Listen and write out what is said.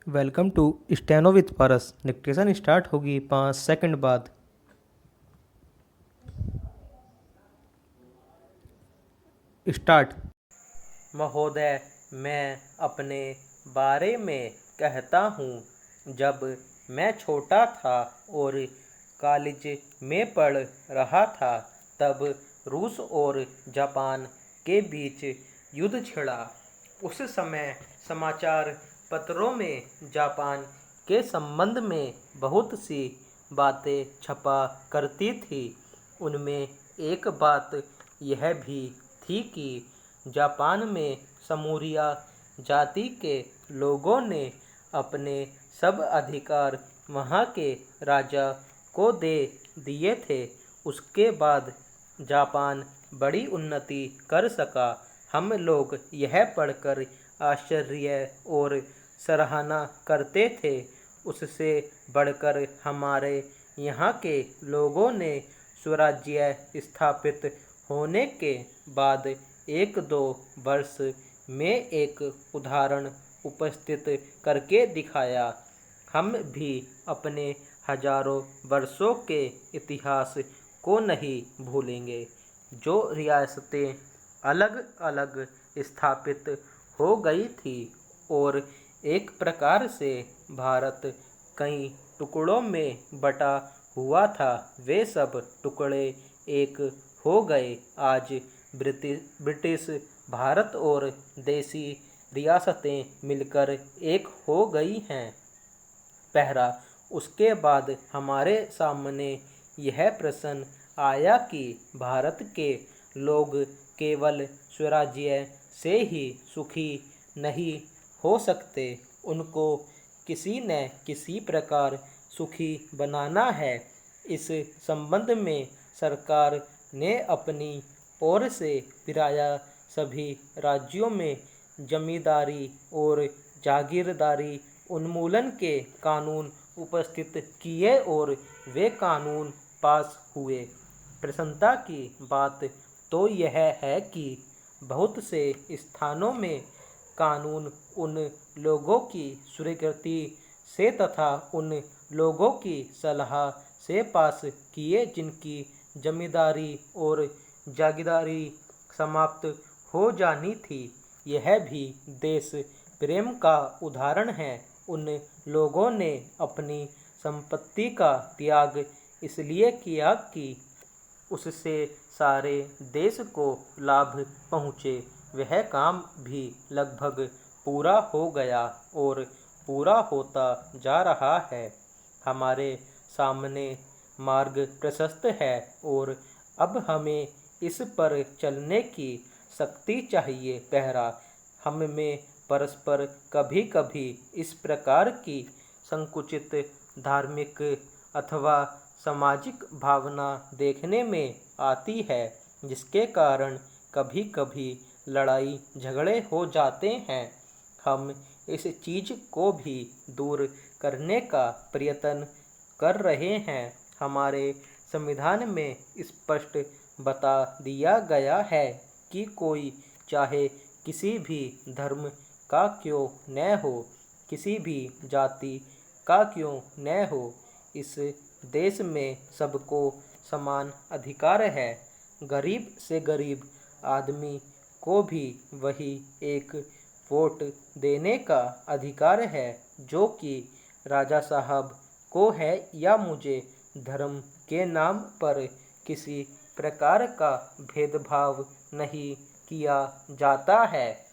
Welcome to steno with Paras. Dictation start होगी 5 second बाद। Start. महोदय, मैं अपने बारे में कहता हूँ। जब मैं छोटा था और कॉलेज में पढ़ रहा था, तब रूस और जापान के बीच युद्ध छिड़ा। उस समय समाचार पत्रों में जापान के संबंध में बहुत सी बातें छपा करती थी। उनमें एक बात यह भी थी कि जापान में समूरिया जाति के लोगों ने अपने सब अधिकार वहाँ के राजा को दे दिए थे। उसके बाद जापान बड़ी उन्नति कर सका। हम लोग यह पढ़कर आश्चर्य और सराहना करते थे। उससे बढ़कर हमारे यहाँ के लोगों ने स्वराज्य स्थापित होने के बाद 1-2 वर्ष में एक उदाहरण उपस्थित करके दिखाया। हम भी अपने हजारों वर्षों के इतिहास को नहीं भूलेंगे। जो रियासतें अलग अलग स्थापित हो गई थी और एक प्रकार से भारत कई टुकड़ों में बटा हुआ था, वे सब टुकड़े एक हो गए। आज ब्रिटिश भारत और देसी रियासतें मिलकर एक हो गई हैं। पहला, उसके बाद हमारे सामने यह प्रश्न आया कि भारत के लोग केवल स्वराज्य से ही सुखी नहीं हो सकते, उनको किसी न किसी प्रकार सुखी बनाना है। इस संबंध में सरकार ने अपनी ओर से प्राय सभी राज्यों में जमींदारी और जागीरदारी उन्मूलन के कानून उपस्थित किए और वे कानून पास हुए। प्रसन्नता की बात तो यह है कि बहुत से स्थानों में कानून उन लोगों की स्वीकृति से तथा उन लोगों की सलाह से पास किए जिनकी जमींदारी और जागीरदारी समाप्त हो जानी थी। यह भी देश प्रेम का उदाहरण है। उन लोगों ने अपनी संपत्ति का त्याग इसलिए किया कि उससे सारे देश को लाभ पहुँचे। वह काम भी लगभग पूरा हो गया और पूरा होता जा रहा है। हमारे सामने मार्ग प्रशस्त है और अब हमें इस पर चलने की शक्ति चाहिए। पहला, हम में परस्पर कभी कभी इस प्रकार की संकुचित धार्मिक अथवा सामाजिक भावना देखने में आती है, जिसके कारण कभी कभी लड़ाई झगड़े हो जाते हैं। हम इस चीज़ को भी दूर करने का प्रयत्न कर रहे हैं। हमारे संविधान में स्पष्ट बता दिया गया है कि कोई चाहे किसी भी धर्म का क्यों न हो, किसी भी जाति का क्यों न हो, इस देश में सबको समान अधिकार है। गरीब से गरीब आदमी को भी वही एक वोट देने का अधिकार है जो कि राजा साहब को है, या मुझे धर्म के नाम पर किसी प्रकार का भेदभाव नहीं किया जाता है।